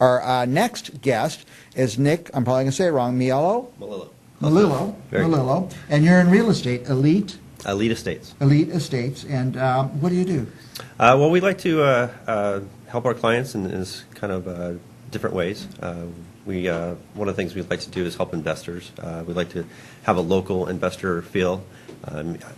Our next guest is Nick, I'm probably going to say it wrong, Melillo. And you're in real estate, Elite Estates. Elite Estates. And what do you do? Well, we like to help our clients in kind of different ways. One of the things we'd like to do is help investors. We'd like to have a local investor feel.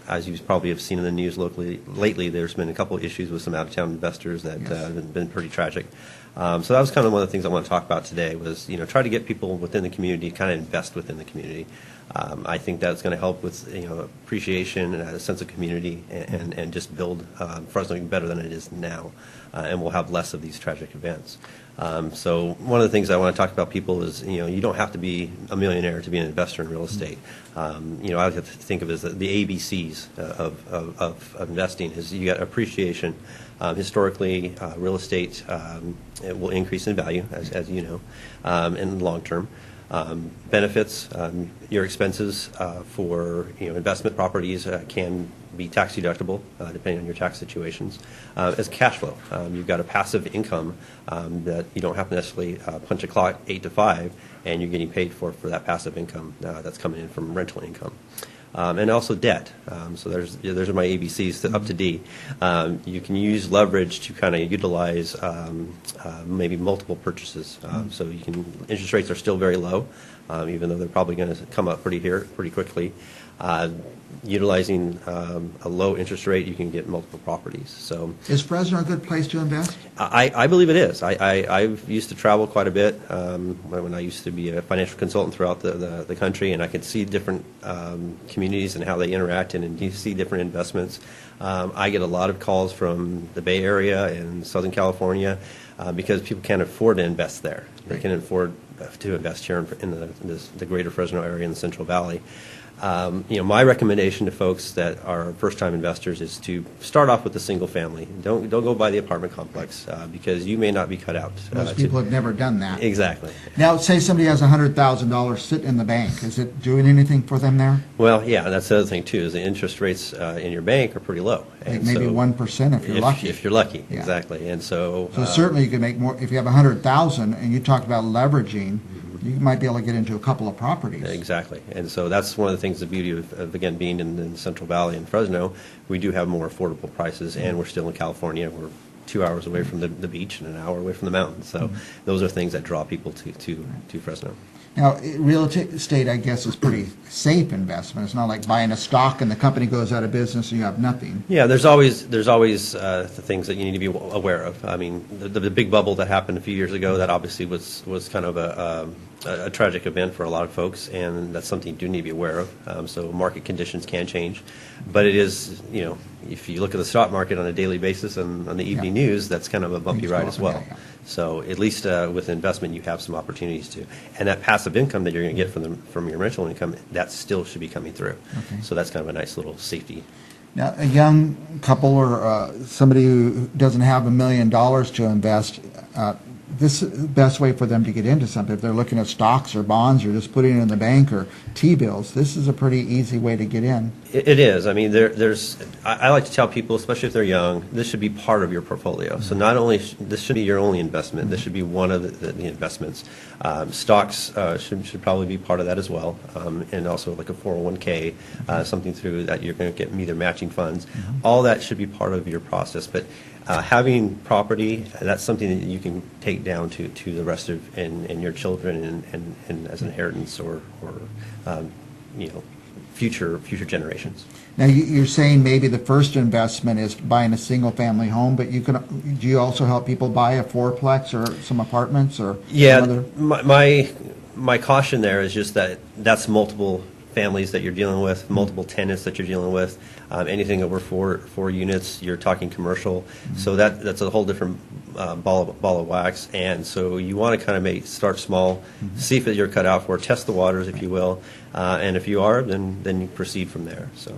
As you probably have seen in the news lately, there's been a couple of issues with some out-of-town investors that have been pretty tragic. So that was kind of one of the things I want to talk about today was, try to get people within the community to kind of invest within the community. I think that's going to help with, appreciation and a sense of community and just build Fresno better than it is now. And we'll have less of these tragic events. So one of the things I want to talk about people is, you don't have to be a millionaire to be an investor in real estate. I like to think of it as the ABCs of investing is you got appreciation. Historically, real estate it will increase in value, as you know, in the long term. Benefits, your expenses for investment properties can be tax deductible depending on your tax situations. As cash flow, you've got a passive income that you don't have to necessarily punch a clock 8 to 5, and you're getting paid for that passive income that's coming in from rental income. And also debt. So those are my ABCs up to D. You can use leverage to kind of utilize maybe multiple purchases. So interest rates are still very low, even though they're probably going to come up pretty quickly. Utilizing a low interest rate, you can get multiple properties. So, is Fresno a good place to invest? I believe it is. I've used to travel quite a bit when I used to be a financial consultant throughout the country, and I could see different communities and how they interact and you see different investments. I get a lot of calls from the Bay Area and Southern California because people can't afford to invest there. They can afford to invest here in the greater Fresno area in the Central Valley. My recommendation to folks that are first-time investors is to start off with a single family. Don't go buy the apartment complex because you may not be cut out. Most people have never done that. Exactly. Now, say somebody has $100,000 sitting in the bank. Is it doing anything for them there? Well, yeah, that's the other thing too. Is the interest rates in your bank are pretty low. Like maybe 1% if you're lucky. If you're lucky, yeah. Exactly. And so certainly you can make more if you have $100,000 and you talk about leveraging. You might be able to get into a couple of properties. Exactly. And so that's one of the things, the beauty of again, being in the Central Valley in Fresno, we do have more affordable prices, and we're still in California. We're 2 hours away from the beach and an hour away from the mountains. So those are things that draw people to Fresno. Now, real estate, I guess, is pretty safe investment. It's not like buying a stock and the company goes out of business and you have nothing. Yeah, there's always the things that you need to be aware of. I mean, the big bubble that happened a few years ago, that obviously was kind of a tragic event for a lot of folks, and that's something you do need to be aware of. So market conditions can change, but it is, if you look at the stock market on a daily basis and on the evening news, that's kind of a bumpy ride as well. So at least with investment, you have some opportunities to, and that passive income that you're going to get from your rental income, that still should be coming through. Okay. So that's kind of a nice little safety. Now, a young couple or somebody who doesn't have $1 million to invest, this is the best way for them to get into something. If they're looking at stocks or bonds or just putting it in the bank or T-bills, this is a pretty easy way to get in. It is. I mean, I like to tell people, especially if they're young, this should be part of your portfolio. So not only, this should be your only investment, this should be one of the investments. Stocks should probably be part of that as well, and also like a 401k, something through that you're going to get either matching funds. All that should be part of your process. But having property, that's something that you can take down to the rest of and your children and as an inheritance or future generations. Now you're saying maybe the first investment is buying a single family home, but do you also help people buy a fourplex or some apartments or my caution there is just that that's multiple families that you're dealing with, multiple tenants that you're dealing with. Anything over four units, you're talking commercial. So that's a whole different ball of wax. And so you want to kind of start small, see if you're cut out for, test the waters, if you will. And if you are, then you proceed from there. So.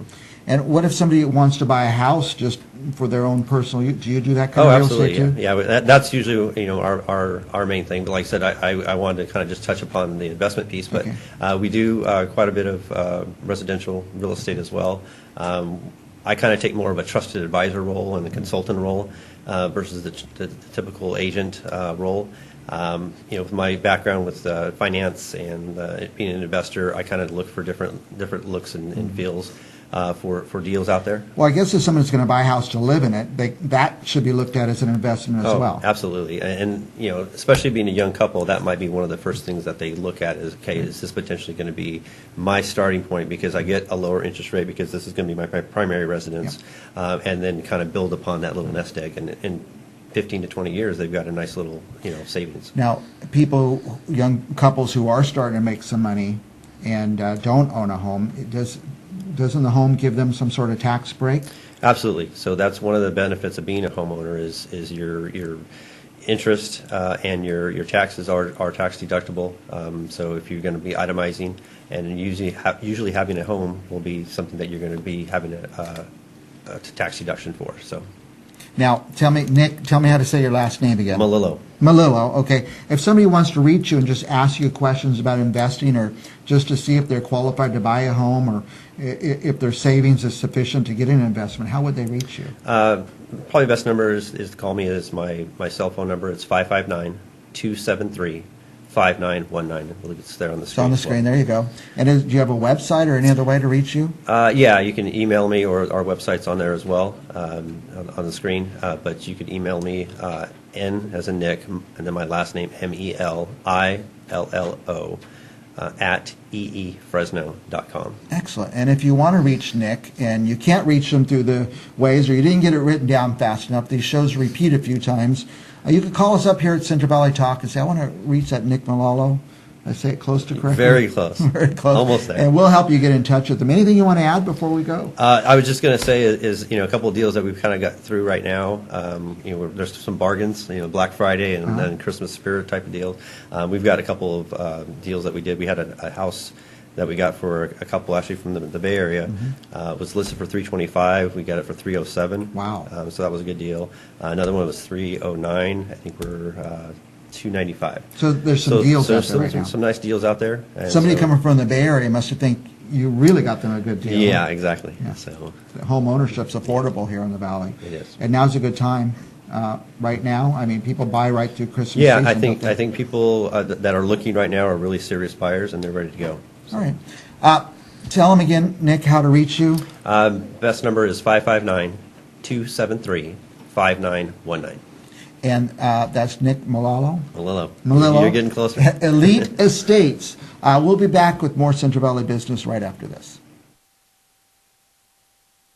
And what if somebody wants to buy a house just for their own personal use? Do you do that kind of real estate too? Yeah. That's usually our main thing. But like I said, I wanted to kind of just touch upon the investment piece. But we do quite a bit of residential real estate as well. I kind of take more of a trusted advisor role and the consultant role versus the typical agent role. With my background with finance and being an investor, I kind of look for different looks and feels for deals out there. Well, I guess if someone's going to buy a house to live in it, that should be looked at as an investment as well. Absolutely. And especially being a young couple, that might be one of the first things that they look at is, okay, is this potentially going to be my starting point because I get a lower interest rate because this is going to be my primary residence, and then kind of build upon that little nest egg. And in 15 to 20 years, they've got a nice little, savings. Now, young couples who are starting to make some money and don't own a home, doesn't the home give them some sort of tax break? Absolutely. So that's one of the benefits of being a homeowner is your interest and your taxes are tax deductible. So if you're going to be itemizing, and usually having a home will be something that you're going to be having a tax deduction for. So. Now, Nick, tell me how to say your last name again. Melillo. Melillo, okay. If somebody wants to reach you and just ask you questions about investing or just to see if they're qualified to buy a home or if their savings is sufficient to get an investment, how would they reach you? Probably the best number is to call me is my cell phone number. It's 559-273-5919. I believe it's there on the screen. It's on the screen. There you go. And do you have a website or any other way to reach you? Yeah, you can email me, or our website's on there as well on the screen. But you can email me, N as in Nick, and then my last name, Melillo, at eefresno.com. Excellent. And if you want to reach Nick and you can't reach him through the ways or you didn't get it written down fast enough, these shows repeat a few times, you can call us up here at Central Valley Talk and say, I want to reach that Nick Melillo. Did I say it close to correctly? Very close. Very close. Almost there. And we'll help you get in touch with them. Anything you want to add before we go? I was just going to say is a couple of deals that we've kind of got through right now. There's some bargains, Black Friday and then Christmas spirit type of deals. We've got a couple of deals that we did. We had a house that we got for a couple actually from the Bay Area. It was listed for $325. We got it for $307. Wow. So that was a good deal. Another one was $309. I think we're $295. So there's some deals out there right now. Some nice deals out there. And somebody coming from the Bay Area must have think you really got them a good deal. Yeah, exactly. Yeah. So home ownership's affordable here in the Valley. It is. And now's a good time. Right now, I mean, people buy right through Christmas. Yeah, season, I think people that are looking right now are really serious buyers and they're ready to go. All right. Tell them again, Nick, how to reach you. Best number is 559-273-5919. And that's Nick Melillo. Melillo. You're getting closer. Elite Estates. We'll be back with more Central Valley business right after this.